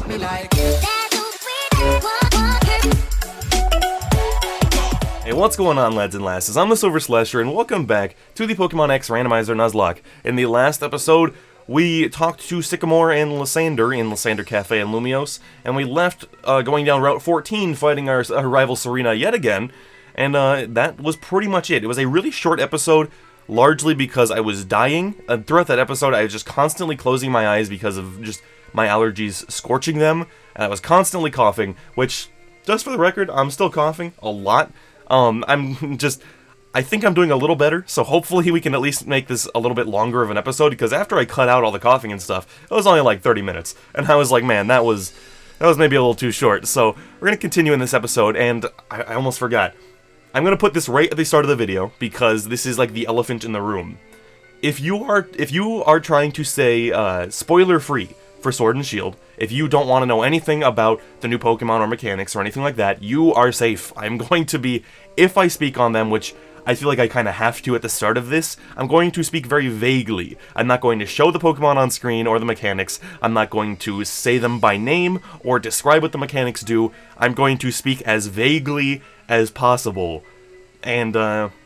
me like. Hey, what's going on, lads and lasses? I'm TheSilverSlasher, and welcome back to the Pokemon X Randomizer Nuzlocke. In the last episode, we talked to Sycamore and Lysander in Lysander Cafe and Lumiose, and we left going down Route 14, fighting our rival Serena yet again, and that was pretty much it. It was a really short episode, largely because I was dying. Throughout that episode, I was just constantly closing my eyes because of just my allergies scorching them, and I was constantly coughing, which, just for the record, I'm still coughing a lot. I think I'm doing a little better, so hopefully we can at least make this a little bit longer of an episode, because after I cut out all the coughing and stuff, it was only like 30 minutes, and I was like, man, that was maybe a little too short. So we're going to continue in this episode, and I almost forgot. I'm going to put this right at the start of the video, because this is like the elephant in the room. If you are trying to say spoiler-free for Sword and Shield, if you don't want to know anything about the new Pokemon or mechanics or anything like that, you are safe. I'm going to be, if I speak on them, which I feel like I kind of have to at the start of this, I'm going to speak very vaguely. I'm not going to show the Pokemon on screen or the mechanics. I'm not going to say them by name or describe what the mechanics do. I'm going to speak as vaguely as possible. And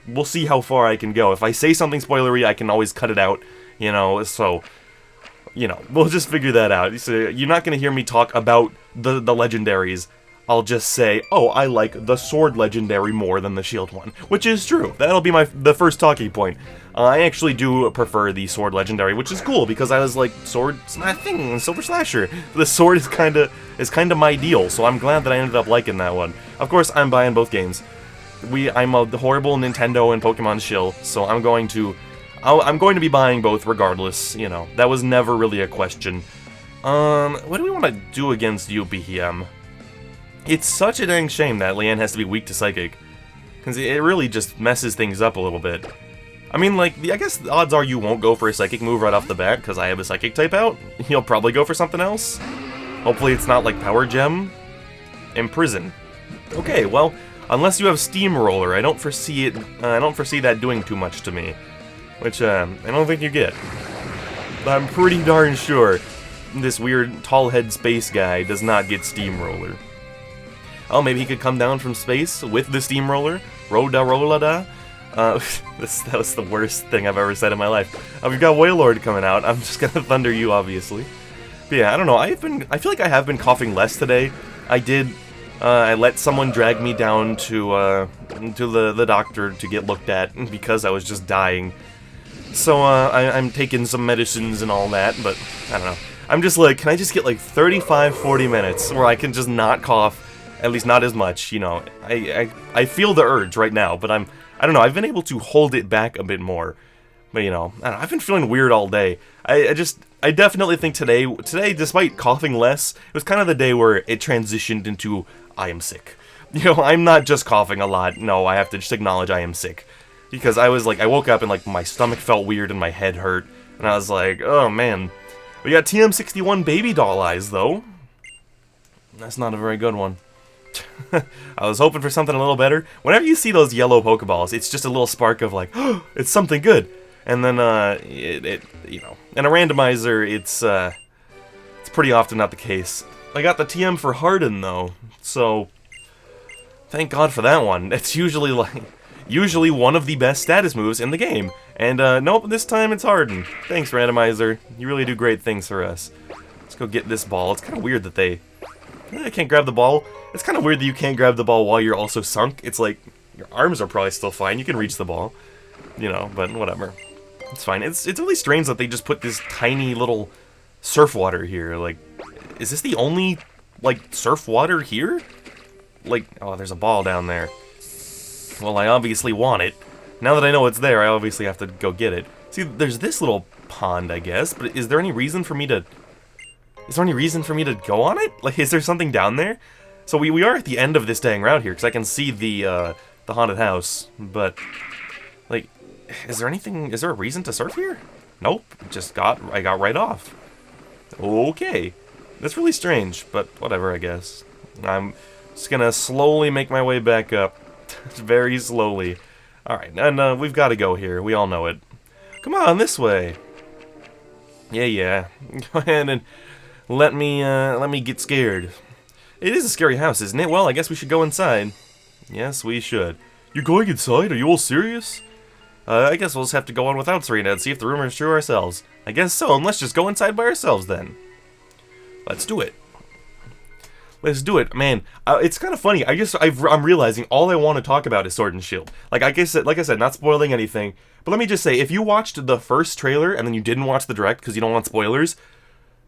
we'll see how far I can go. If I say something spoilery, I can always cut it out, so... we'll just figure that out. So you're not going to hear me talk about the legendaries. I'll just say, oh, I like the Sword legendary more than the Shield one, which is true. That'll be the first talking point. I actually do prefer the Sword legendary, which is cool, because I was like, Sword's my thing, Silver Slasher. The Sword is kind of my deal, so I'm glad that I ended up liking that one. Of course, I'm buying both games. I'm a horrible Nintendo and Pokemon shill, so I'm going to be buying both regardless, that was never really a question. What do we want to do against UPM? It's such a dang shame that Leanne has to be weak to Psychic, because it really just messes things up a little bit. I mean, I guess the odds are you won't go for a Psychic move right off the bat, because I have a Psychic type out. You'll probably go for something else. Hopefully it's not like Power Gem. Imprison. Okay, well, unless you have Steamroller, I don't foresee that doing too much to me. Which, I don't think you get. I'm pretty darn sure this weird tall-head space guy does not get Steamroller. Oh, maybe he could come down from space with the Steamroller? Roda-rola-da? That was the worst thing I've ever said in my life. We've got Wailord coming out. I'm just gonna Thunder you, obviously. But yeah, I don't know. I feel like I have been coughing less today. I let someone drag me down to the doctor to get looked at because I was just dying. So, I'm taking some medicines and all that, but, I don't know. I'm just like, can I just get 35, 40 minutes where I can just not cough, at least not as much, I feel the urge right now, but I don't know, I've been able to hold it back a bit more. But, I don't know, I've been feeling weird all day. I definitely think today, despite coughing less, it was kind of the day where it transitioned into, I am sick. I'm not just coughing a lot, no, I have to just acknowledge I am sick. Because I woke up and my stomach felt weird and my head hurt, and I was like, oh man. We got TM61 baby doll eyes though. That's not a very good one. I was hoping for something a little better. Whenever you see those yellow Pokeballs, it's just a little spark of oh, it's something good. And then in a randomizer, it's pretty often not the case. I got the TM for Harden though, so thank God for that one. It's usually one of the best status moves in the game. And, nope, this time it's Harden. Thanks, Randomizer. You really do great things for us. Let's go get this ball. It's kind of weird that they can't grab the ball. It's kind of weird that you can't grab the ball while you're also sunk. It's like, your arms are probably still fine. You can reach the ball. But whatever. It's fine. It's really strange that they just put this tiny little surf water here. Is this the only, surf water here? Oh, there's a ball down there. Well, I obviously want it. Now that I know it's there, I obviously have to go get it. See, there's this little pond, I guess, but is there any reason for me to... go on it? Is there something down there? So we are at the end of this dang route here, because I can see the haunted house, but... is there a reason to surf here? Nope, I got right off. Okay. That's really strange, but whatever, I guess. I'm just gonna slowly make my way back up. Very slowly. Alright, and we've got to go here. We all know it. Come on, this way. Yeah. Go ahead and let me get scared. It is a scary house, isn't it? Well, I guess we should go inside. Yes, we should. You're going inside? Are you all serious? I guess we'll just have to go on without Serena and see if the rumor is true ourselves. I guess so, and let's just go inside by ourselves then. Let's do it. Let's do it, man. It's kind of funny. I'm realizing all I want to talk about is Sword and Shield. Like I said, not spoiling anything. But let me just say, if you watched the first trailer and then you didn't watch the direct because you don't want spoilers,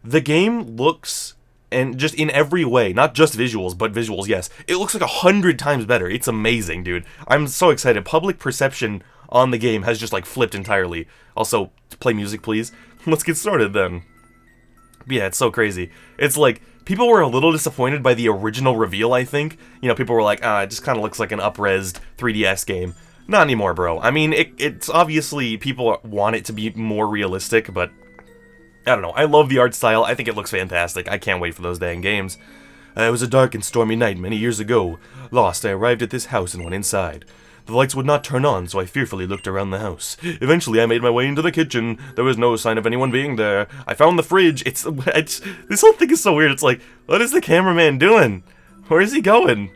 the game looks, and just in every way, not just visuals, but visuals, yes, it looks like 100 times better. It's amazing, dude. I'm so excited. Public perception on the game has just like flipped entirely. Also, play music, please. Let's get started then. Yeah, it's so crazy. It's like, people were a little disappointed by the original reveal, I think. You know, people were like, it just kind of looks like an up-resed 3DS game. Not anymore, bro. I mean, it's obviously, people want it to be more realistic, but I don't know. I love the art style. I think it looks fantastic. I can't wait for those dang games. It was a dark and stormy night many years ago. Lost, I arrived at this house and went inside. The lights would not turn on, so I fearfully looked around the house. Eventually, I made my way into the kitchen. There was no sign of anyone being there. I found the fridge. It's this whole thing is so weird. It's like, what is the cameraman doing? Where is he going?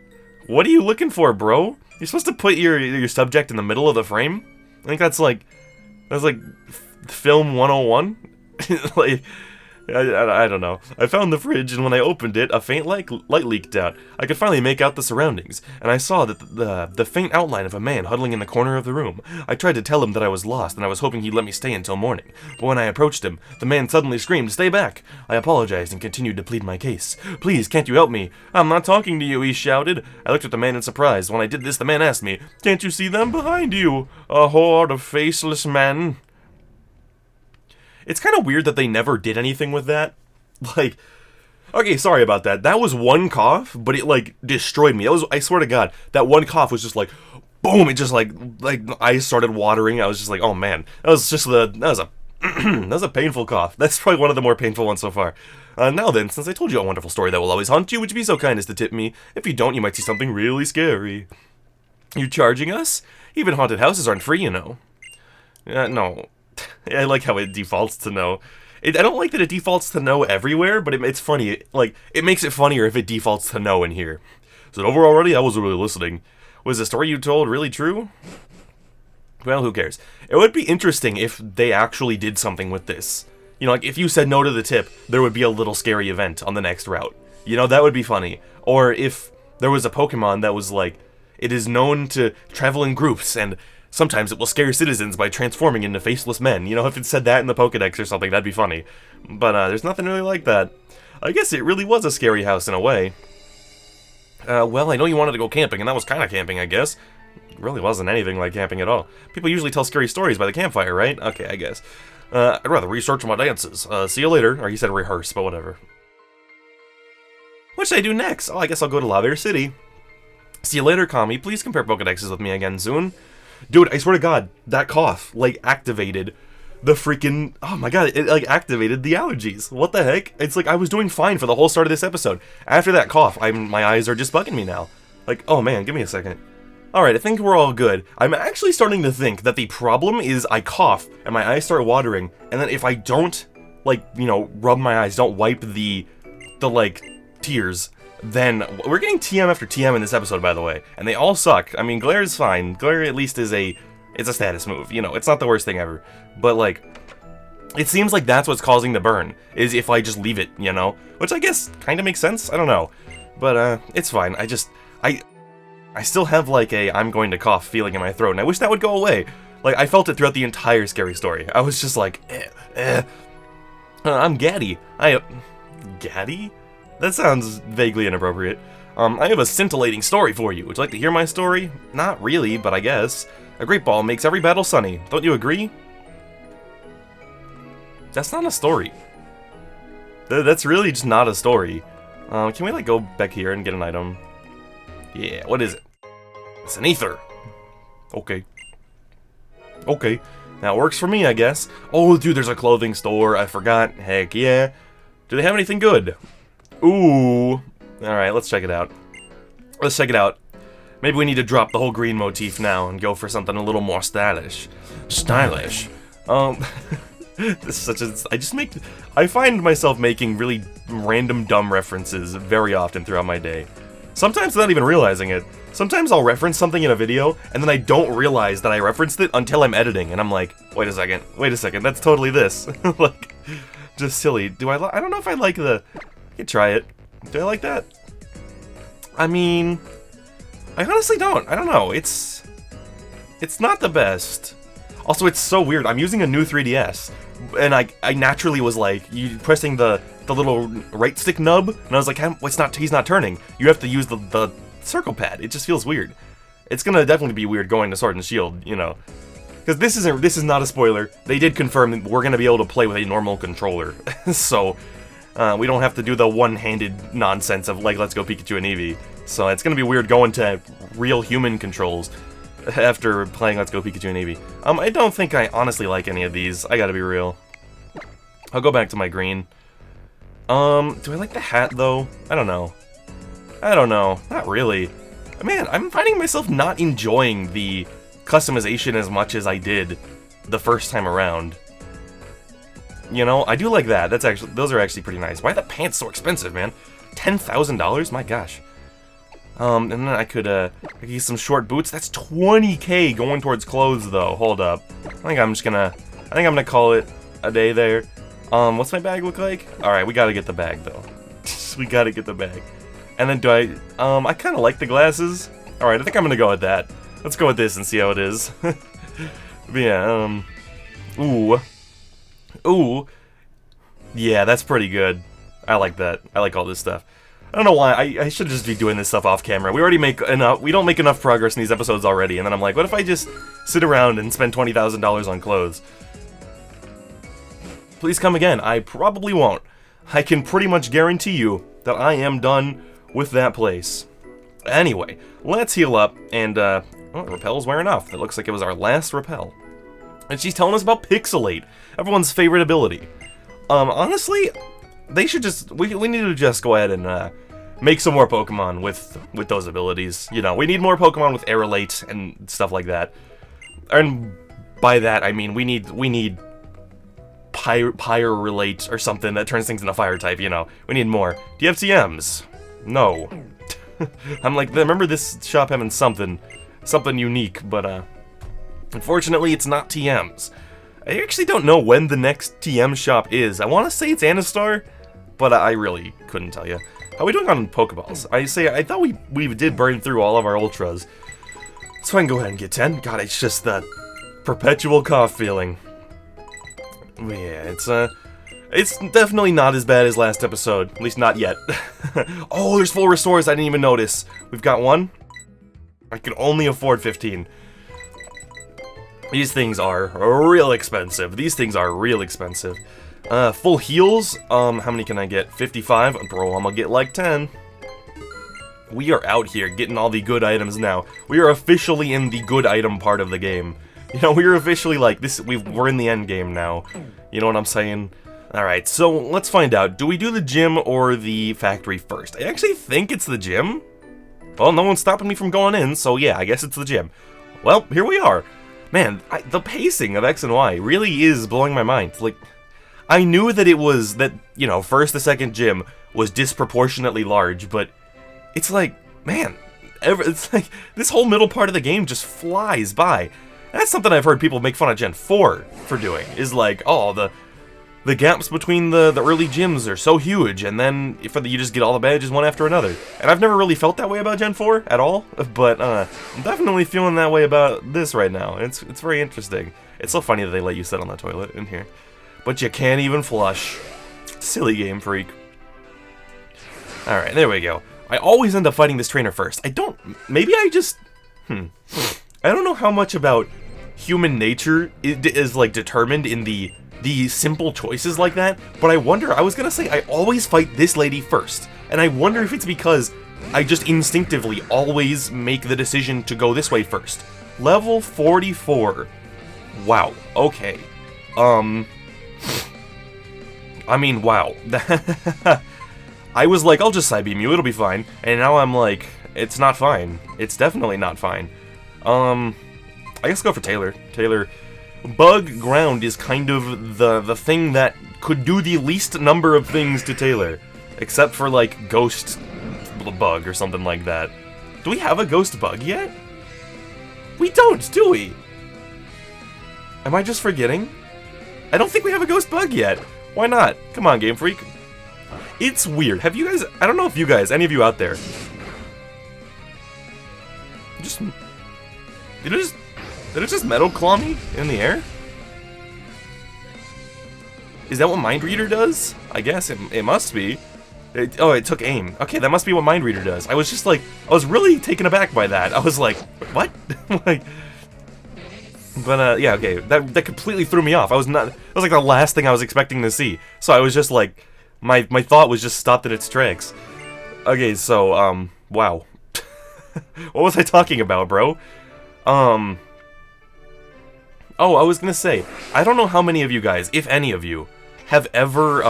What are you looking for, bro? You're supposed to put your subject in the middle of the frame? I think that's like film 101. Like, I don't know. I found the fridge, and when I opened it, a faint light leaked out. I could finally make out the surroundings, and I saw that the faint outline of a man huddling in the corner of the room. I tried to tell him that I was lost, and I was hoping he'd let me stay until morning. But when I approached him, the man suddenly screamed, "Stay back!" I apologized and continued to plead my case. "Please, can't you help me?" "I'm not talking to you," he shouted. I looked at the man in surprise. When I did this, the man asked me, "Can't you see them behind you? A horde of faceless men." It's kind of weird that they never did anything with that. Like, okay, sorry about that. That was one cough, but it, like, destroyed me. I swear to God, that one cough was just like, boom, it just, like, eyes started watering. I was just like, oh, man. That was a painful cough. That's probably one of the more painful ones so far. Now then, since I told you a wonderful story that will always haunt you, would you be so kind as to tip me? If you don't, you might see something really scary. You charging us? Even haunted houses aren't free, you know. No. I like how it defaults to no. I don't like that it defaults to no everywhere, but it's funny. Like, it makes it funnier if it defaults to no in here. Is it over already? I wasn't really listening. Was the story you told really true? Well, who cares? It would be interesting if they actually did something with this. You know, like, if you said no to the tip, there would be a little scary event on the next route. You know, that would be funny. Or if there was a Pokemon that was like, it is known to travel in groups, and sometimes it will scare citizens by transforming into faceless men. You know, if it said that in the Pokedex or something, that'd be funny. But there's nothing really like that. I guess it really was a scary house in a way. Well, I know you wanted to go camping, and that was kind of camping, I guess. It really wasn't anything like camping at all. People usually tell scary stories by the campfire, right? Okay, I guess. I'd rather research my dances. See you later. Or he said rehearse, but whatever. What should I do next? Oh, I guess I'll go to Laver City. See you later, Kami. Please compare Pokedexes with me again soon. Dude, I swear to God, that cough, like, activated the freaking... Oh my God, it, like, activated the allergies. What the heck? It's like I was doing fine for the whole start of this episode. After that cough, my eyes are just bugging me now. Like, oh man, give me a second. Alright, I think we're all good. I'm actually starting to think that the problem is I cough, and my eyes start watering, and then if I don't, like, you know, rub my eyes, don't wipe the like, tears... Then, we're getting TM after TM in this episode, by the way, and they all suck. I mean, Glare is fine. Glare at least is it's a status move, you know, it's not the worst thing ever. But, like, it seems like that's what's causing the burn, is if I just leave it, you know? Which I guess kind of makes sense, I don't know. But, it's fine. I still have, like, I'm going to cough feeling in my throat, and I wish that would go away. Like, I felt it throughout the entire scary story. I was just like, I'm Gaddy. Gaddy? That sounds vaguely inappropriate. I have a scintillating story for you. Would you like to hear my story? Not really, but I guess. A great ball makes every battle sunny. Don't you agree? That's not a story. That's really just not a story. Can we, like, go back here and get an item? Yeah, what is it? It's an ether. Okay. Okay. That works for me, I guess. Oh, dude, there's a clothing store. I forgot. Heck yeah. Do they have anything good? Ooh. Alright, let's check it out. Let's check it out. Maybe we need to drop the whole green motif now and go for something a little more stylish. Stylish. This is such a... I find myself making really random dumb references very often throughout my day. Sometimes without even realizing it. Sometimes I'll reference something in a video, and then I don't realize that I referenced it until I'm editing, and I'm like, wait a second, that's totally this. Like, just silly. I don't know if I like the... I could try it. Do I like that? I mean... I honestly don't. I don't know. It's not the best. Also, it's so weird. I'm using a new 3DS, and I naturally was like, you pressing the little right stick nub, and I was like, he's not turning. You have to use the circle pad. It just feels weird. It's gonna definitely be weird going to Sword and Shield, you know. Because this is not a spoiler. They did confirm that we're gonna be able to play with a normal controller. So, we don't have to do the one-handed nonsense of, like, Let's Go Pikachu and Eevee. So it's gonna be weird going to real human controls after playing Let's Go Pikachu and Eevee. I don't think I honestly like any of these. I gotta be real. I'll go back to my green. Do I like the hat, though? I don't know. Not really. Man, I'm finding myself not enjoying the customization as much as I did the first time around. You know, I do like that. Those are actually pretty nice. Why are the pants so expensive, man? $10,000? My gosh. And then I could get some short boots. That's 20K going towards clothes, though. Hold up. I think I'm gonna call it a day there. What's my bag look like? Alright, we gotta get the bag, though. We gotta get the bag. And then I kinda like the glasses. Alright, I think I'm gonna go with that. Let's go with this and see how it is. But yeah, Ooh. Yeah, that's pretty good. I like that. I like all this stuff. I don't know why. I should just be doing this stuff off camera. We don't make enough progress in these episodes already, and then I'm like, what if I just sit around and spend $20,000 on clothes? Please come again. I probably won't. I can pretty much guarantee you that I am done with that place. Anyway, let's heal up, and, oh, Repel's wearing off. It looks like it was our last Repel. And she's telling us about Pixelate, everyone's favorite ability. Honestly, they should just, we need to just go ahead and, make some more Pokemon with those abilities. You know, we need more Pokemon with Aerolate and stuff like that. And by that, I mean, we need Pyrelate or something that turns things into fire type, you know. We need more. Do you have TMs? No. I'm like, remember this shop having something unique, but, unfortunately, it's not TMs. I actually don't know when the next TM shop is. I want to say it's Anastar, but I really couldn't tell you. How are we doing on Pokeballs? I thought we did burn through all of our Ultras. So I can go ahead and get 10. God, it's just that perpetual cough feeling. Yeah, it's definitely not as bad as last episode. At least not yet. Oh, there's full restores I didn't even notice. We've got one. I can only afford 15. These things are real expensive. Full heals, how many can I get? 55? Bro, I'm gonna get like 10. We are out here getting all the good items now. We are officially in the good item part of the game. You know, we're officially like, we're in the end game now. You know what I'm saying? Alright, so let's find out. Do we do the gym or the factory first? I actually think it's the gym. Well, no one's stopping me from going in, so yeah, I guess it's the gym. Well, here we are. Man, the pacing of X and Y really is blowing my mind. Like, I knew that it was, you know, first to second gym was disproportionately large, but it's like, man, it's like, this whole middle part of the game just flies by. And that's something I've heard people make fun of Gen 4 for doing, is like, oh, the gaps between the early gyms are so huge, and then you just get all the badges one after another. And I've never really felt that way about Gen 4 at all, but I'm definitely feeling that way about this right now. It's very interesting. It's so funny that they let you sit on the toilet in here. But you can't even flush. Silly GameFreak. Alright, there we go. I always end up fighting this trainer first. I don't know how much about human nature is like determined in the simple choices like that, but I was gonna say I always fight this lady first, and I wonder if it's because I just instinctively always make the decision to go this way first. Level 44. Wow, okay. I mean, wow. I was like, I'll just Psybeam you, it'll be fine, and now I'm like, it's not fine. It's definitely not fine. I guess go for Taylor. Bug Ground is kind of the thing that could do the least number of things to Taylor. Except for, like, Ghost Bug or something like that. Do we have a Ghost Bug yet? We don't, do we? Am I just forgetting? I don't think we have a Ghost Bug yet. Why not? Come on, GameFreak. It's weird. Have you guys... I don't know if you guys, any of you out there... Just... Did it just Metal Claw me in the air? Is that what Mind Reader does? I guess it must be. Oh, it took aim. Okay, that must be what Mind Reader does. I was just like... I was really taken aback by that. I was like, what? Like... But, yeah, okay, that completely threw me off. I was not, it was like the last thing I was expecting to see. So I was just like, my thought was just stopped in its tracks. Okay, so, wow. What was I talking about, bro? Oh, I was gonna say, I don't know how many of you guys, if any of you, have ever,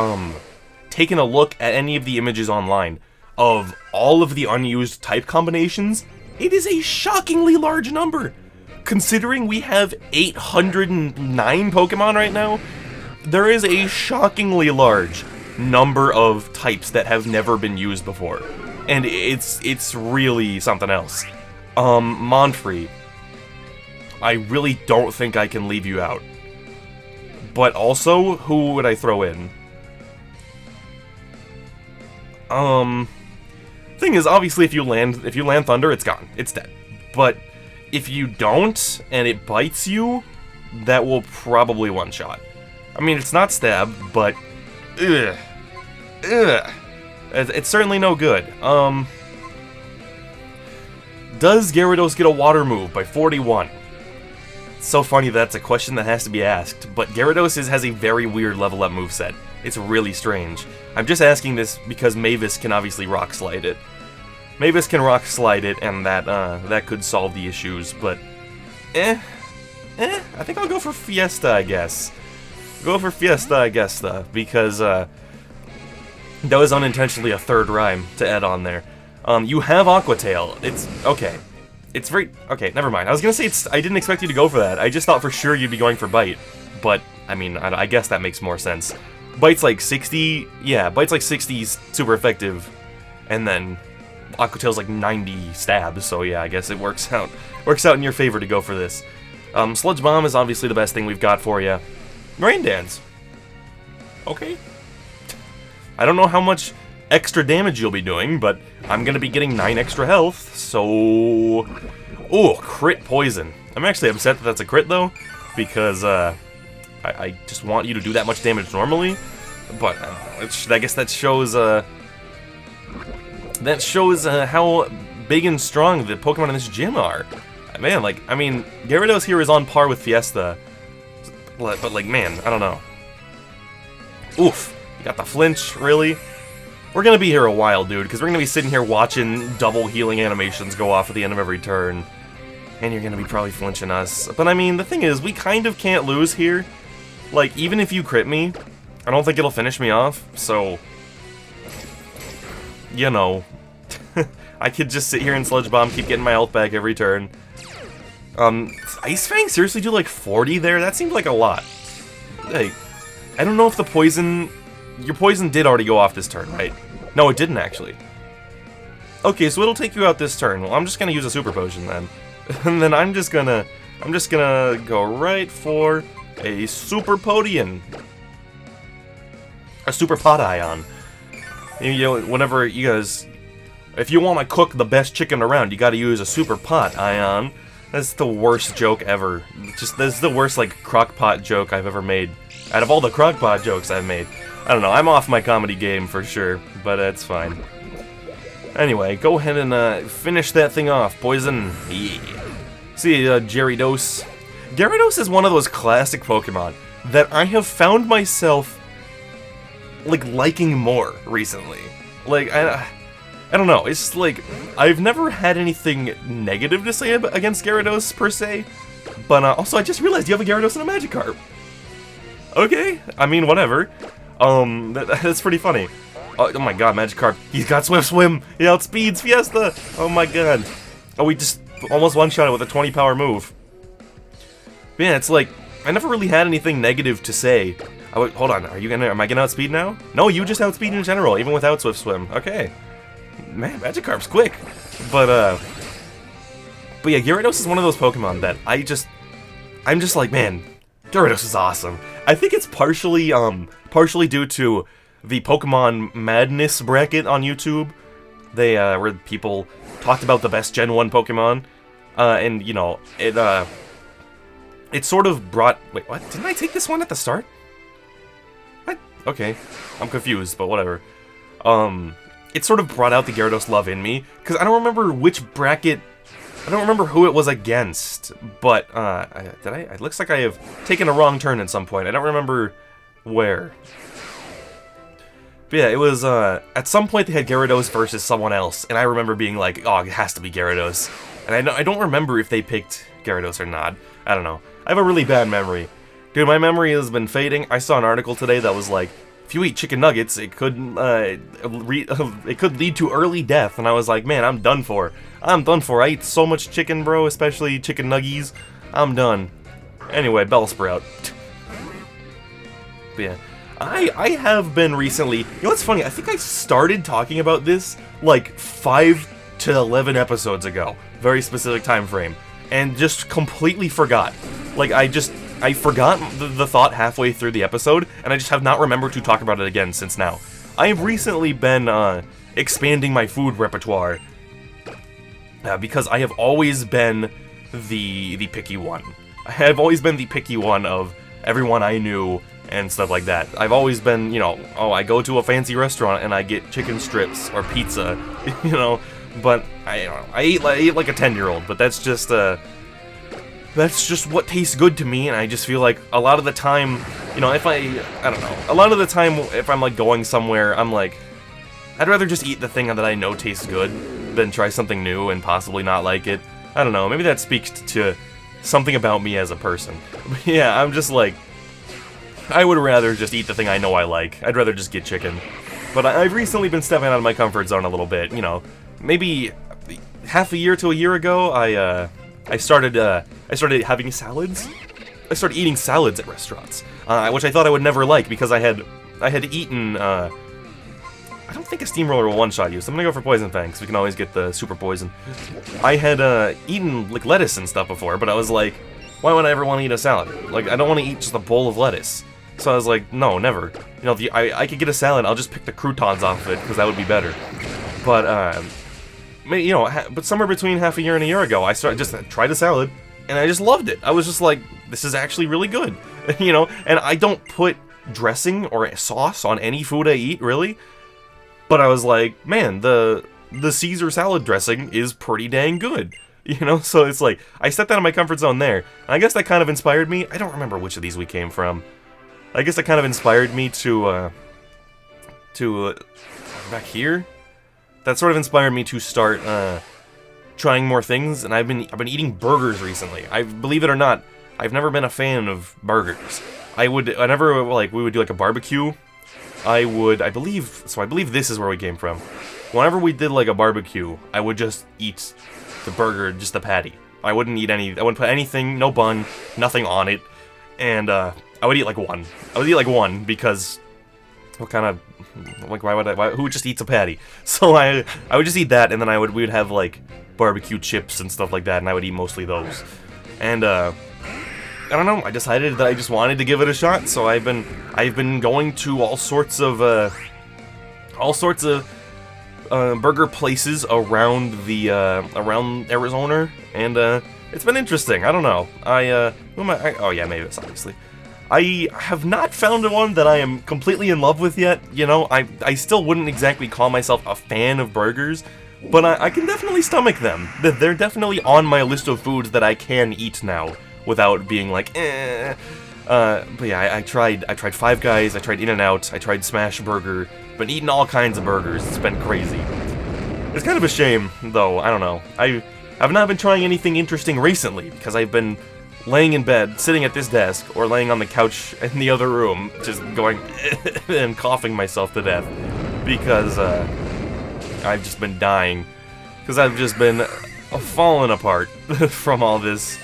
taken a look at any of the images online of all of the unused type combinations. It is a shockingly large number. Considering we have 809 Pokemon right now, there is a shockingly large number of types that have never been used before. And it's really something else. Monfrey, I really don't think I can leave you out. But also, who would I throw in? Thing is, obviously if you land Thunder, it's gone. It's dead. But if you don't, and it bites you, that will probably one-shot. I mean, it's not stab, but... Ugh. It's certainly no good. Does Gyarados get a water move by 41? It's so funny that's a question that has to be asked, but Gyarados has a very weird level up moveset. It's really strange. I'm just asking this because Mavis can obviously Rock Slide it. Mavis can Rock Slide it, and that could solve the issues, but... I think I'll go for Fiesta, I guess. Go for Fiesta, I guess, though, because, that was unintentionally a third rhyme to add on there. You have Aqua Tail. It's... okay. It's very... okay, never mind. I was gonna say I didn't expect you to go for that. I just thought for sure you'd be going for Bite. But, I mean, I guess that makes more sense. Bite's like 60... yeah, Bite's like 60 super effective, and then... Aqua Tail's like 90 stabs, so yeah, I guess it works out in your favor to go for this. Sludge Bomb is obviously the best thing we've got for you. Rain Dance. Okay. I don't know how much extra damage you'll be doing, but I'm gonna be getting 9 extra health, so... ooh, crit poison. I'm actually upset that that's a crit, though, because, I just want you to do that much damage normally, but, I guess that shows, how big and strong the Pokemon in this gym are. Man, like, I mean, Gyarados here is on par with Fiesta, but like, man, I don't know. Oof, you got the flinch, really? We're gonna be here a while, dude, because we're gonna be sitting here watching double healing animations go off at the end of every turn. And you're gonna be probably flinching us. But I mean, the thing is, we kind of can't lose here. Like, even if you crit me, I don't think it'll finish me off, so... you know. I could just sit here and Sludge Bomb, keep getting my health back every turn. Ice Fang seriously do like 40 there? That seemed like a lot. Like, I don't know if the poison... your poison did already go off this turn, right? No, it didn't actually. Okay, so it'll take you out this turn. Well, I'm just gonna use a Super Potion then. And then I'm just gonna go right for a Super Podion. A Super Pot Ion. You know, whenever you guys... if you want to cook the best chicken around, you gotta use a Super Pot Ion. That's the worst joke ever. That's the worst, like, crockpot joke I've ever made. Out of all the crockpot jokes I've made. I don't know, I'm off my comedy game for sure, but it's fine. Anyway, go ahead and finish that thing off, Poison. Yeah. See, Gyarados. Gyarados is one of those classic Pokemon that I have found myself, like, liking more recently. Like, I don't know, it's just like, I've never had anything negative to say against Gyarados, per se, but also I just realized you have a Gyarados and a Magikarp. Okay, I mean, whatever. That's pretty funny. Oh my god, Magikarp, he's got Swift Swim! He outspeeds Fiesta! Oh my god. Oh, we just almost one-shot it with a 20 power move. But yeah, it's like, I never really had anything negative to say Oh, hold on, am I gonna outspeed now? No, you just outspeed in general, even without Swift Swim. Okay. Man, Magikarp's quick. But yeah, Gyarados is one of those Pokemon that I'm just like, man, Gyarados is awesome. I think it's partially due to the Pokemon Madness bracket on YouTube. They, where people talked about the best Gen 1 Pokemon, and, you know, it sort of brought... Wait, what? Didn't I take this one at the start? What? Okay, I'm confused, but whatever. It sort of brought out the Gyarados love in me, because I don't remember which bracket... I don't remember who it was against, but, it looks like I have taken a wrong turn at some point. I don't remember where. But yeah, it was, at some point they had Gyarados versus someone else, and I remember being like, oh, it has to be Gyarados. And I don't remember if they picked Gyarados or not. I don't know. I have a really bad memory. Dude, my memory has been fading. I saw an article today that was like, if you eat chicken nuggets, it could lead to early death, and I was like, man, I'm done for. I'm done for. I eat so much chicken, bro, especially chicken nuggies. I'm done. Anyway, Bellsprout. But yeah, I have been recently... You know what's funny? I think I started talking about this like 5 to 11 episodes ago. Very specific time frame. And just completely forgot. Like, I forgot the thought halfway through the episode, and I just have not remembered to talk about it again since now. I have recently been expanding my food repertoire because I have always been the picky one. I have always been the picky one of everyone I knew and stuff like that. I've always been, you know, oh, I go to a fancy restaurant and I get chicken strips or pizza, you know, but I eat like a 10-year-old, but that's just what tastes good to me, and I just feel like a lot of the time, you know, I don't know, a lot of the time if I'm like going somewhere, I'm like, I'd rather just eat the thing that I know tastes good than try something new and possibly not like it. I don't know, maybe that speaks to something about me as a person. But yeah, I'm just like, I would rather just eat the thing I know I like. I'd rather just get chicken. But I've recently been stepping out of my comfort zone a little bit, you know, maybe half a year to a year ago, I started having salads. I started eating salads at restaurants, which I thought I would never like because I had eaten. I don't think a steamroller will one-shot you, so I'm gonna go for Poison Fang, because we can always get the super poison. I had eaten like lettuce and stuff before, but I was like, why would I ever want to eat a salad? Like, I don't want to eat just a bowl of lettuce. So I was like, no, never. You know, if I could get a salad, I'll just pick the croutons off of it, because that would be better. But you know, but somewhere between half a year and a year ago, I tried a salad, and I just loved it. I was just like, this is actually really good, you know. And I don't put dressing or sauce on any food I eat, really. But I was like, man, the Caesar salad dressing is pretty dang good, you know. So it's like I stepped out of my comfort zone there. And I guess that kind of inspired me. I don't remember which of these we came from. I guess that kind of inspired me to back here. That sort of inspired me to start trying more things, and I've been eating burgers recently. Believe it or not, I've never been a fan of burgers. Whenever like we would do like a barbecue, I believe this is where we came from. Whenever we did like a barbecue, I would just eat the burger, just the patty. I wouldn't put anything, no bun, nothing on it, and I would eat like one. I would eat like one because what kind of, like, who just eats a patty? So I would just eat that, and then we would have like barbecue chips and stuff like that, and I would eat mostly those. And I don't know, I decided that I just wanted to give it a shot, so I've been going to all sorts of burger places around around Arizona, and it's been interesting. I don't know. Oh yeah, maybe it's obviously. I have not found one that I am completely in love with yet. You know, I still wouldn't exactly call myself a fan of burgers, but I can definitely stomach them. They're definitely on my list of foods that I can eat now without being like, eh. But yeah, I tried Five Guys, I tried In-N-Out, I tried Smash Burger, been eating all kinds of burgers. It's been crazy. It's kind of a shame, though. I don't know. I've not been trying anything interesting recently because I've been laying in bed, sitting at this desk, or laying on the couch in the other room, just going and coughing myself to death because I've just been dying. Because I've just been falling apart from all this.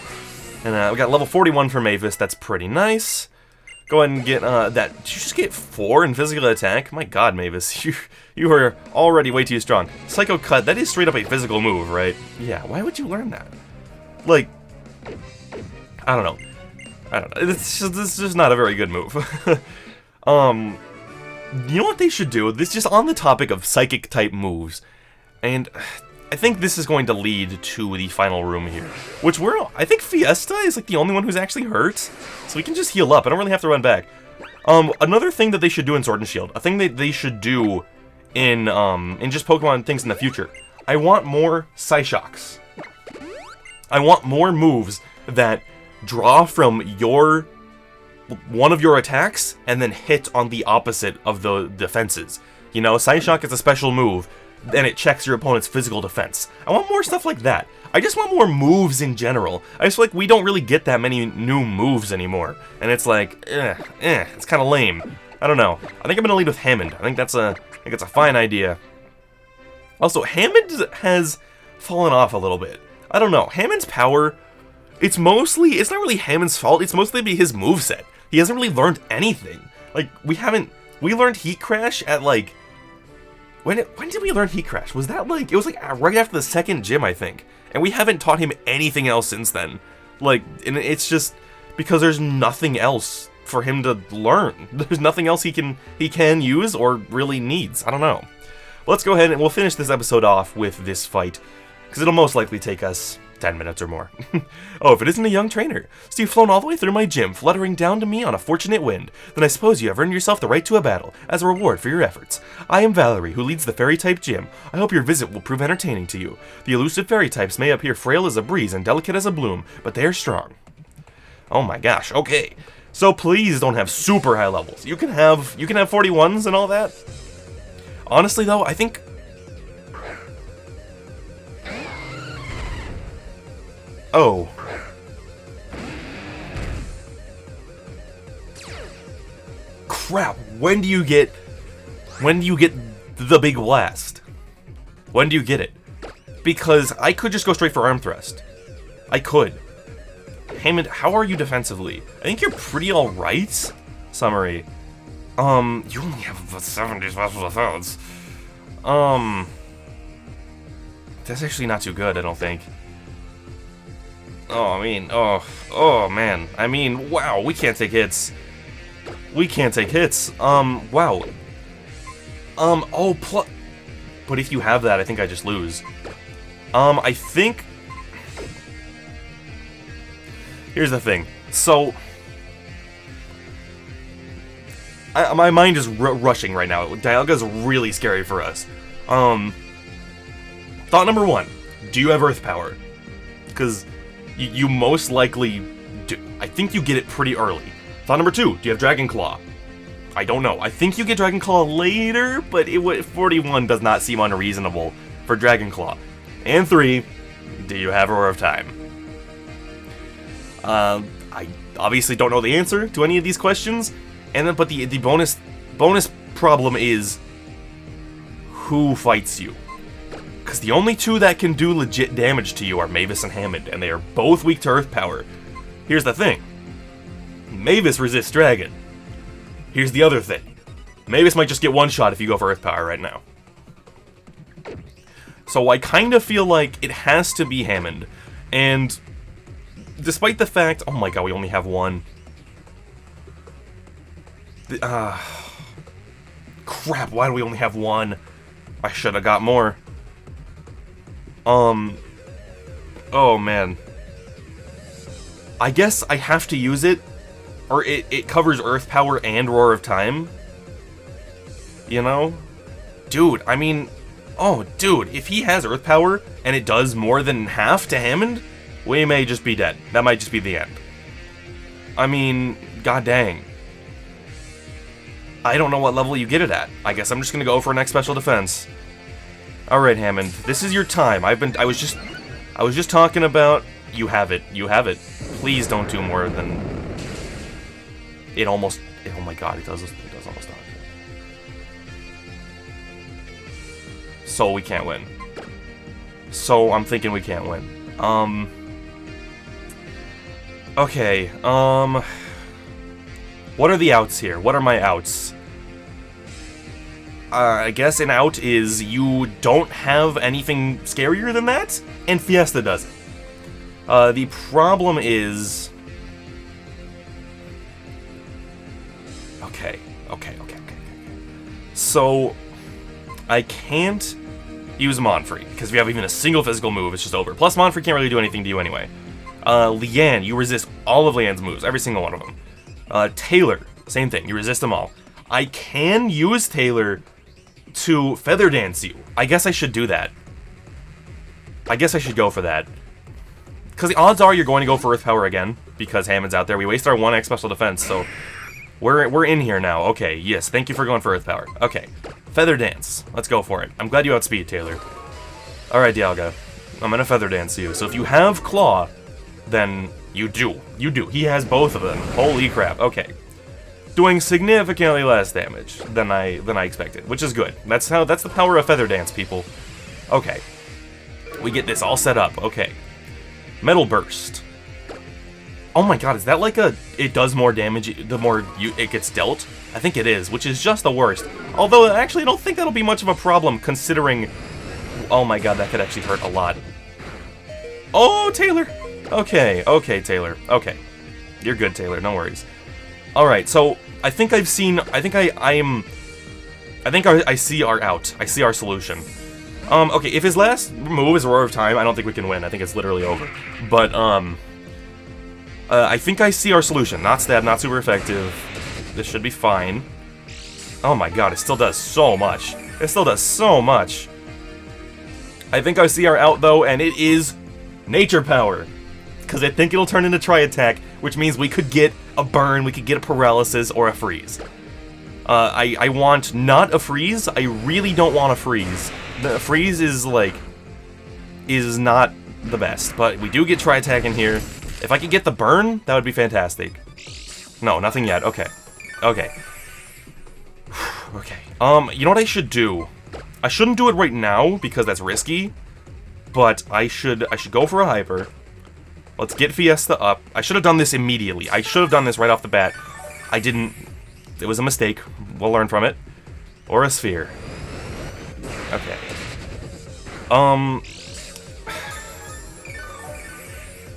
And we got level 41 for Mavis, that's pretty nice. Go ahead and get that. Did you just get 4 in physical attack? My god, Mavis, you are already way too strong. Psycho Cut, that is straight up a physical move, right? Yeah, why would you learn that? Like, I don't know. It's just not a very good move. You know what they should do? This is just on the topic of psychic type moves, and I think this is going to lead to the final room here, which I think Fiesta is like the only one who's actually hurt, so we can just heal up. I don't really have to run back. Another thing that they should do in Sword and Shield, a thing that they should do in just Pokemon things in the future. I want more Psyshocks. I want more moves that draw from one of your attacks and then hit on the opposite of the defenses. You know, Psyshock is a special move, and it checks your opponent's physical defense. I want more stuff like that. I just want more moves in general. I just feel like we don't really get that many new moves anymore, and it's like, it's kind of lame. I don't know. I think I'm gonna lead with Hammond. I think it's a fine idea. Also, Hammond has fallen off a little bit. I don't know. Hammond's power, it's not really Hammond's fault. It's mostly his moveset. He hasn't really learned anything. Like, we learned Heat Crash at, like, when did we learn Heat Crash? Was that, like, it was, like, right after the second gym, I think. And we haven't taught him anything else since then. Like, and it's just because there's nothing else for him to learn. There's nothing else he can use or really needs. I don't know. Let's go ahead and we'll finish this episode off with this fight, because it'll most likely take us 10 minutes or more. Oh, if it isn't a young trainer. So you've flown all the way through my gym, fluttering down to me on a fortunate wind. Then I suppose you have earned yourself the right to a battle, as a reward for your efforts. I am Valerie, who leads the Fairy-type gym. I hope your visit will prove entertaining to you. The elusive Fairy-types may appear frail as a breeze and delicate as a bloom, but they are strong. Oh my gosh, okay. So please don't have super high levels. You can have 41s and all that. Honestly though, I think... Oh. Crap, when do you get the big blast? When do you get it? Because I could just go straight for Arm Thrust. I could. Hammond, how are you defensively? I think you're pretty alright. Summary. You only have about 70 special defense. That's actually not too good, I don't think. Oh, I mean, oh man. I mean, wow, we can't take hits. We can't take hits. Wow. But if you have that, I think I just lose. I think... Here's the thing. So... my mind is rushing right now. Dialga's really scary for us. Thought number 1. Do you have Earth Power? Because... You most likely do. I think you get it pretty early. Thought number 2, do you have Dragon Claw? I don't know. I think you get Dragon Claw later, but 41 does not seem unreasonable for Dragon Claw. And 3, do you have Roar of Time? I obviously don't know the answer to any of these questions, but the bonus problem is who fights you. Because the only 2 that can do legit damage to you are Mavis and Hammond, and they are both weak to Earth Power. Here's the thing. Mavis resists Dragon. Here's the other thing. Mavis might just get one shot if you go for Earth Power right now. So I kind of feel like it has to be Hammond. And despite the fact... Oh my god, we only have 1. Crap, why do we only have 1? I should have got more. Oh man. I guess I have to use it, or it covers Earth Power and Roar of Time. You know? Dude, I mean, oh dude, if he has Earth Power and it does more than half to Hammond, we may just be dead. That might just be the end. I mean, god dang. I don't know what level you get it at. I guess I'm just gonna go for next special defense. Alright, Hammond, this is your time. I was just talking about... You have it. You have it. Please don't do more than... Oh my god, it does almost die. So we can't win. So I'm thinking we can't win. What are the outs here? What are my outs? I guess an out is you don't have anything scarier than that, and Fiesta does it. The problem is... Okay. So, I can't use Monfrey, because if you have even a single physical move, it's just over. Plus, Monfrey can't really do anything to you anyway. Leanne, you resist all of Leanne's moves, every single one of them. Taylor, same thing, you resist them all. I can use Taylor to Feather Dance you. I guess I should do that. I guess I should go for that. Because the odds are you're going to go for Earth Power again, because Hammond's out there. We waste our 1x special defense, so we're in here now. Okay, yes, thank you for going for Earth Power. Okay, Feather Dance. Let's go for it. I'm glad you outspeed, Taylor. Alright, Dialga. I'm gonna Feather Dance you. So if you have Claw, then you do. You do. He has both of them. Holy crap. Okay. Doing significantly less damage than I expected, which is good. That's the power of Feather Dance, people. Okay. We get this all set up. Okay. Metal Burst. Oh my god, is that like it does more damage the more it gets dealt? I think it is, which is just the worst. Although, actually, I don't think that'll be much of a problem, considering... Oh my god, that could actually hurt a lot. Oh, Taylor! Okay, Taylor. Okay. You're good, Taylor, no worries. Alright, so, I think I've seen... I think I see our out. I see our solution. Okay, if his last move is Roar of Time, I don't think we can win. I think it's literally over. But, I think I see our solution. Not stab, not super effective. This should be fine. Oh my god, it still does so much. It still does so much. I think I see our out, though, and it is Nature Power. Because I think it'll turn into Tri-Attack, which means we could get a burn, we could get a paralysis, or a freeze. I want not a freeze. I really don't want a freeze. The freeze is, like, is not the best. But we do get Tri-Attack in here. If I could get the burn, that would be fantastic. No, nothing yet. Okay. Okay. Okay. You know what I should do? I shouldn't do it right now, because that's risky. But I should go for a Hyper. Let's get Fiesta up. I should have done this immediately. I should have done this right off the bat. I didn't. It was a mistake. We'll learn from it. Or a Sphere. Okay.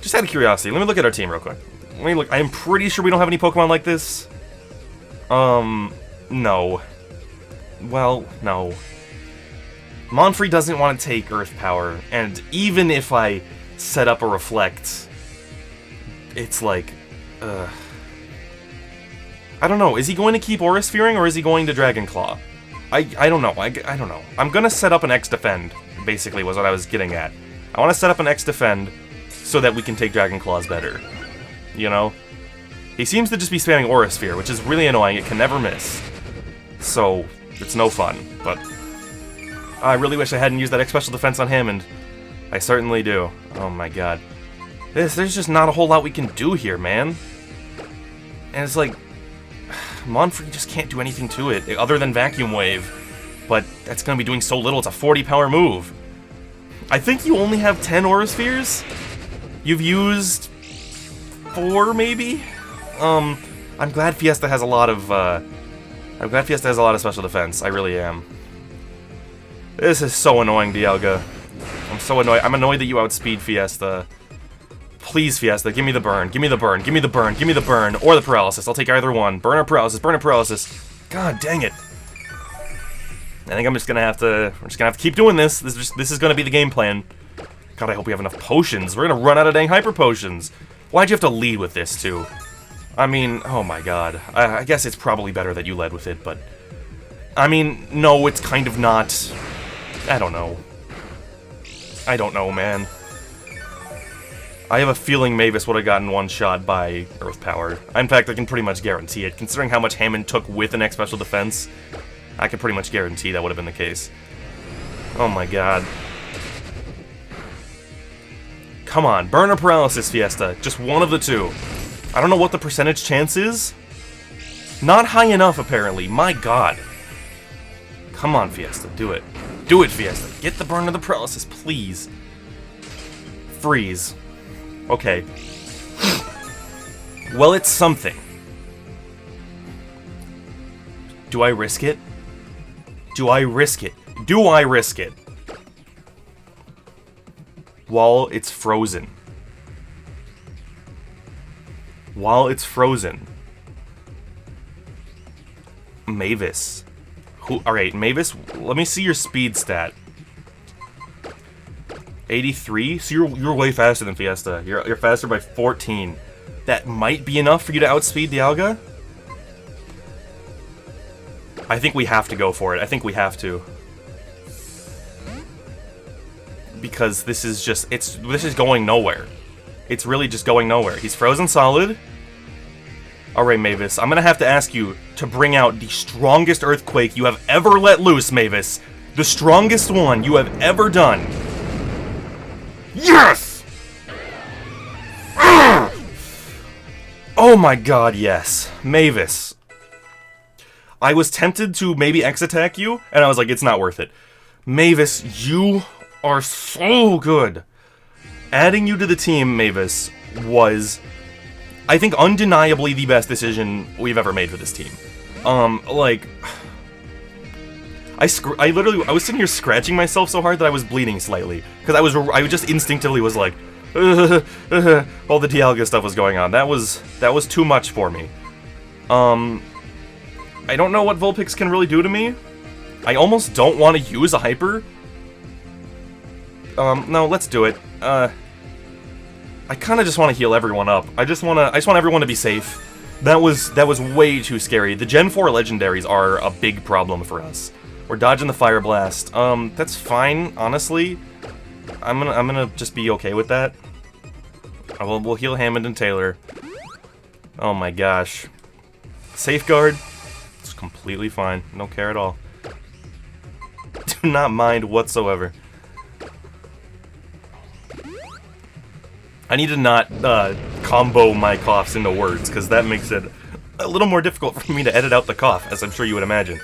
Just out of curiosity, let me look at our team real quick. Let me look. I'm pretty sure we don't have any Pokemon like this. No. Well, no. Monfrey doesn't want to take Earth Power, and even if I set up a Reflect, it's like, I don't know. Is he going to keep Aura Sphering, or is he going to Dragon Claw? I don't know. I don't know. I'm gonna set up an X Defend, basically, was what I was getting at. I want to set up an X Defend so that we can take Dragon Claws better. You know? He seems to just be spamming Aura Sphere, which is really annoying. It can never miss. So, it's no fun, but I really wish I hadn't used that X Special Defense on him, and I certainly do. Oh my god. There's just not a whole lot we can do here, man. And it's like, Monfrey just can't do anything to it, other than Vacuum Wave. But that's gonna be doing so little, it's a 40 power move. I think you only have 10 Aura Spheres? You've used 4, maybe? I'm glad Fiesta has a lot of, special defense. I really am. This is so annoying, Dialga. I'm so annoyed. I'm annoyed that you outspeed Fiesta. Please, Fiesta, give me the burn. Give me the burn. Give me the burn. Give me the burn. Or the paralysis. I'll take either one. Burn or paralysis. Burn or paralysis. God dang it. I think I'm just gonna have to. We're just gonna have to keep doing this. This is gonna be the game plan. God, I hope we have enough potions. We're gonna run out of dang hyper potions. Why'd you have to lead with this too? I mean, oh my god. I guess it's probably better that you led with it, but I mean, no, it's kind of not. I don't know. I don't know, man. I have a feeling Mavis would have gotten one-shot by Earth Power. In fact, I can pretty much guarantee it. Considering how much Hammond took with an X Special Defense, I can pretty much guarantee that would have been the case. Oh my god. Come on, burn or paralysis, Fiesta. Just one of the two. I don't know what the percentage chance is. Not high enough, apparently. My god. Come on, Fiesta. Do it. Do it, Fiesta. Get the burn or the paralysis, please. Freeze. Okay. Well, it's something. Do I risk it? Do I risk it? Do I risk it? While it's frozen. While it's frozen. Mavis. Alright, Mavis, let me see your speed stat. 83? So you're way faster than Fiesta. You're faster by 14. That might be enough for you to outspeed Dialga? I think we have to go for it. I think we have to. Because this is just, this is going nowhere. It's really just going nowhere. He's frozen solid. Alright, Mavis, I'm gonna have to ask you to bring out the strongest earthquake you have ever let loose, Mavis. The strongest one you have ever done. Yes! Oh my god, yes. Mavis. I was tempted to maybe X-attack you, and I was like, it's not worth it. Mavis, you are so good. Adding you to the team, Mavis, was, I think, undeniably the best decision we've ever made for this team. Like, I was sitting here scratching myself so hard that I was bleeding slightly, because I just instinctively was like, all the Dialga stuff was going on. That was too much for me. I don't know what Vulpix can really do to me. I almost don't want to use a Hyper. No, let's do it. I kind of just want to heal everyone up. I just want everyone to be safe. That was way too scary. The Gen 4 legendaries are a big problem for us. We're dodging the Fire Blast. That's fine, honestly. I'm gonna just be okay with that. We'll heal Hammond and Taylor. Oh my gosh. Safeguard. It's completely fine. Don't care at all. Do not mind whatsoever. I need to not combo my coughs into words, because that makes it a little more difficult for me to edit out the cough, as I'm sure you would imagine.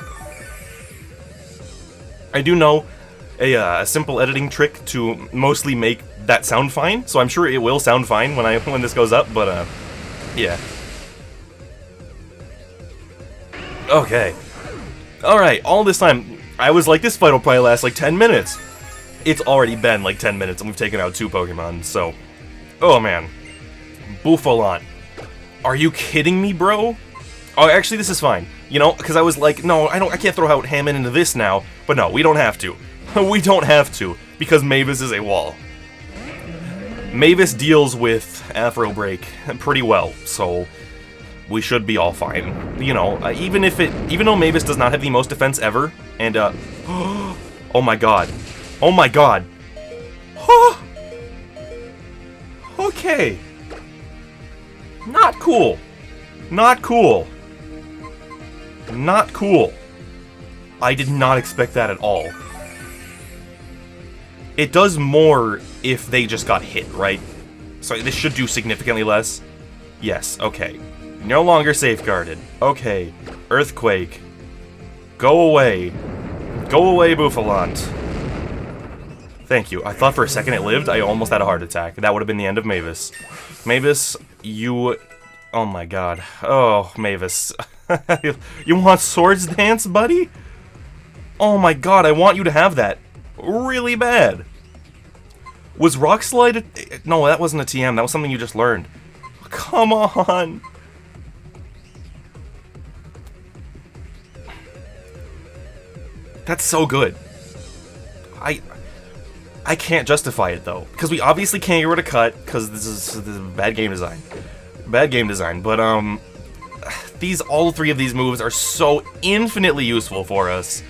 I do know a simple editing trick to mostly make that sound fine, so I'm sure it will sound fine when this goes up, but yeah. Okay. Alright, all this time, I was like, this fight will probably last like 10 minutes. It's already been like 10 minutes, and we've taken out 2 Pokemon, so... Oh man. Bouffalant. Are you kidding me, bro? Oh, actually, this is fine. You know, because I was like, no, I can't throw out Hammond into this now. But no, we don't have to. We don't have to, because Mavis is a wall. Mavis deals with Afro Break pretty well, so we should be all fine. You know, even though Mavis does not have the most defense ever, and oh my god. Oh my god. Okay. Not cool. Not cool. Not cool. I did not expect that at all. It does more if they just got hit, right? So this should do significantly less. Yes, okay. No longer safeguarded. Okay. Earthquake. Go away. Go away, Bouffalant. Thank you. I thought for a second it lived. I almost had a heart attack. That would have been the end of Mavis. Mavis, you... Oh my god. Oh, Mavis. You want Swords Dance, buddy? Oh my god, I want you to have that. Really bad. Was Rock Slide... No, that wasn't a TM. That was something you just learned. Come on. That's so good. I can't justify it, though. Because we obviously can't get rid of Cut, because this is bad game design. Bad game design, but, all 3 of these moves are so infinitely useful for us.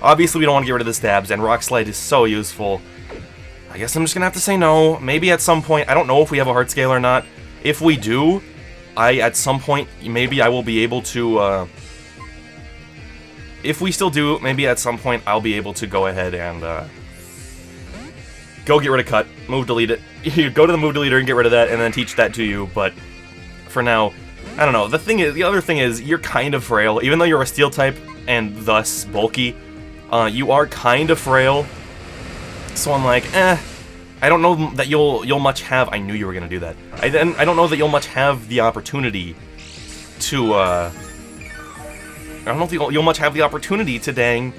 Obviously, we don't want to get rid of the stabs, and Rock Slide is so useful. I guess I'm just gonna have to say no. Maybe at some point, I don't know if we have a heart scale or not. If we do, at some point, maybe I will be able to, if we still do, maybe at some point I'll be able to go ahead and, go get rid of Cut, move delete it. You go to the move deleter and get rid of that, and then teach that to you, but for now, I don't know. The other thing is, you're kind of frail. Even though you're a Steel type, and thus bulky, you are kind of frail. So I'm like, I don't know that you'll much have... I knew you were gonna do that. I don't know that you'll much have the opportunity to I don't think you'll much have the opportunity to dang.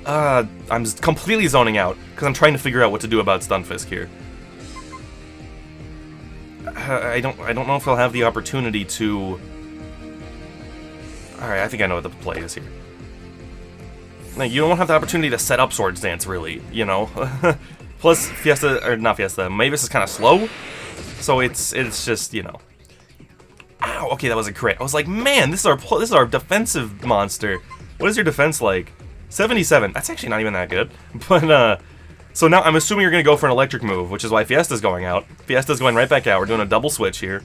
I'm completely zoning out, because I'm trying to figure out what to do about Stunfisk here. I don't know if I'll have the opportunity to... Alright, I think I know what the play is here. No, you don't have the opportunity to set up Swords Dance, really, you know? Plus, Fiesta, or not Fiesta, Mavis is kind of slow, so it's just, you know. Ow, okay, that was a crit. I was like, man, this is our defensive monster. What is your defense like? 77. That's actually not even that good. But, so now I'm assuming you're going to go for an electric move, which is why Fiesta's going out. Fiesta's going right back out. We're doing a double switch here.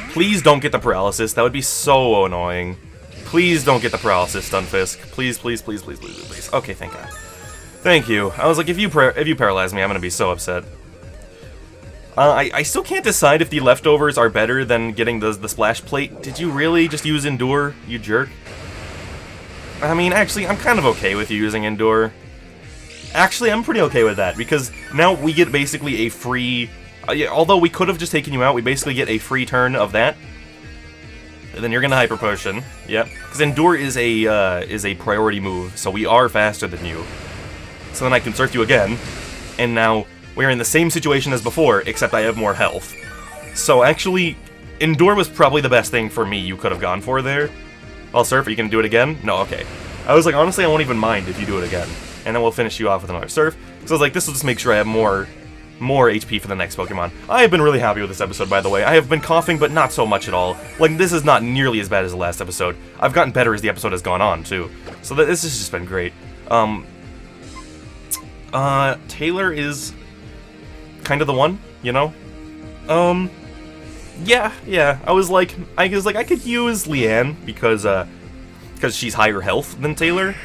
Please don't get the paralysis. That would be so annoying. Please don't get the paralysis, Stunfisk. Please, please, please, please, please, please. Okay, thank God. Thank you. I was like, if you paralyze me, I'm going to be so upset. I still can't decide if the leftovers are better than getting the splash plate. Did you really just use Endure, you jerk? I mean, actually, I'm kind of okay with you using Endure. Actually, I'm pretty okay with that, because now we get basically a free... although we could have just taken you out, we basically get a free turn of that. And then you're gonna Hyper Potion. Yep. Because Endure is a priority move, so we are faster than you. So then I can Surf you again, and now we're in the same situation as before, except I have more health. So actually, Endure was probably the best thing for me you could have gone for there. I'll Surf, are you gonna do it again? No, okay. I was like, honestly, I won't even mind if you do it again. And then we'll finish you off with another Surf. So I was like, this will just make sure I have more HP for the next Pokemon. I have been really happy with this episode, by the way. I have been coughing, but not so much at all. Like, this is not nearly as bad as the last episode. I've gotten better as the episode has gone on, too. So this has just been great. Taylor is kind of the one, you know? Yeah. I was like, I could use Leanne because she's higher health than Taylor,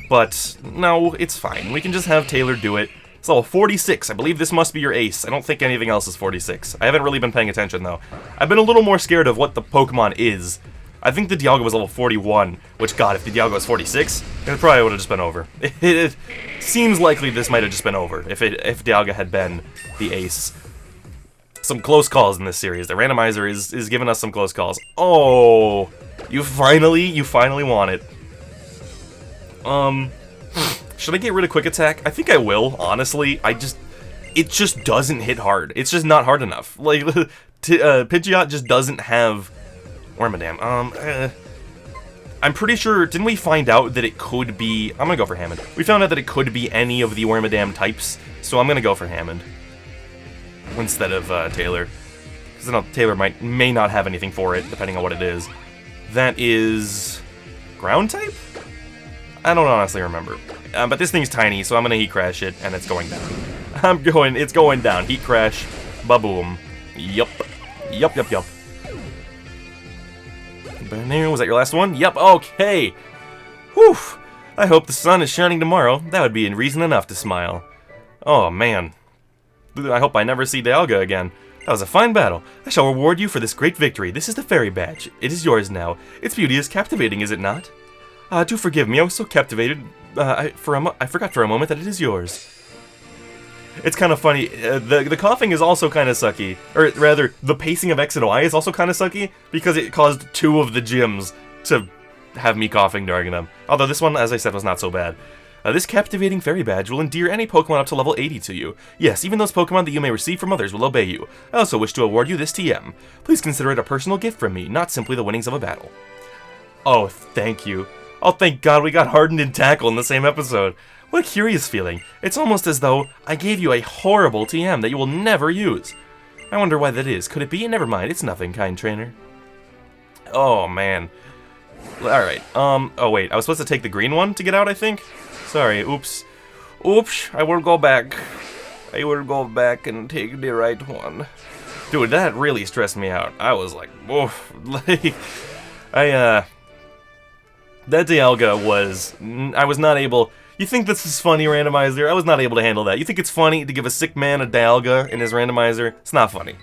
but no, it's fine. We can just have Taylor do it. So, 46. I believe this must be your ace. I don't think anything else is 46. I haven't really been paying attention, though. I've been a little more scared of what the Pokemon is. I think the Dialga was level 41, which, God, if the Dialga was 46, it probably would have just been over. It seems likely this might have just been over, if Dialga had been the ace. Some close calls in this series. The Randomizer is giving us some close calls. Oh, you finally won it. Should I get rid of Quick Attack? I think I will, honestly. It just doesn't hit hard. It's just not hard enough. Like, Pidgeot just doesn't have... Wormadam. I'm pretty sure, didn't we find out that it could be... I'm gonna go for Hammond. We found out that it could be any of the Wormadam types, so I'm gonna go for Hammond instead of Taylor. Because I know Taylor may not have anything for it, depending on what it is. That is... Ground type? I don't honestly remember. But this thing's tiny, so I'm gonna Heat Crash it, and it's going down. It's going down. Heat Crash. Ba-boom. Yup. Yup. Was that your last one? Yup, okay. Whew. I hope the sun is shining tomorrow. That would be reason enough to smile. Oh, man. I hope I never see Dialga again. That was a fine battle. I shall reward you for this great victory. This is the fairy badge. It is yours now. Its beauty is captivating, is it not? Do forgive me, I was so captivated. I forgot for a moment that it is yours. It's kind of funny. The coughing is also kind of sucky. Or rather, the pacing of X and Y is also kind of sucky because it caused 2 of the gyms to have me coughing during them. Although this one, as I said, was not so bad. This captivating fairy badge will endear any Pokemon up to level 80 to you. Yes, even those Pokemon that you may receive from others will obey you. I also wish to award you this TM. Please consider it a personal gift from me, not simply the winnings of a battle. Oh, thank you. Oh, thank God we got Hardened and Tackle in the same episode. What a curious feeling. It's almost as though I gave you a horrible TM that you will never use. I wonder why that is. Could it be? Never mind. It's nothing, kind trainer. Oh, man. Alright. Oh, wait. I was supposed to take the green one to get out, I think? Sorry. Oops. Oops. I will go back. I will go back and take the right one. Dude, that really stressed me out. I was like, oof. Like, that Dialga was... I was not able... You think this is funny, Randomizer? I was not able to handle that. You think it's funny to give a sick man a Dialga in his Randomizer? It's not funny.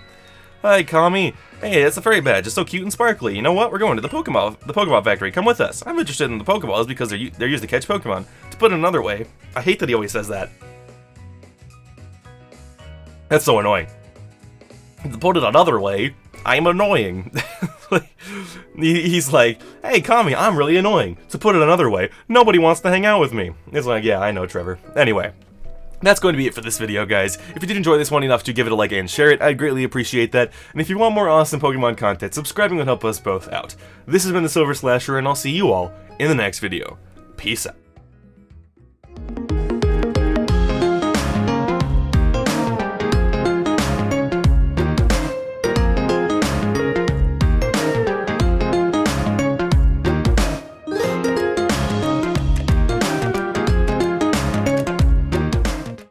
Hi, Kami. Hey, that's a fairy badge. It's so cute and sparkly. You know what? We're going to the Pokemon factory. Come with us. I'm interested in the Pokeballs because they're used to catch Pokemon. To put it another way, I hate that he always says that. That's so annoying. To put it another way, I'm annoying. He's like, hey, Kami, I'm really annoying. To put it another way, nobody wants to hang out with me. It's like, yeah, I know, Trevor. Anyway. That's going to be it for this video, guys. If you did enjoy this one enough to give it a like and share it, I'd greatly appreciate that. And if you want more awesome Pokemon content, subscribing would help us both out. This has been TheSilverSlasher, and I'll see you all in the next video. Peace out.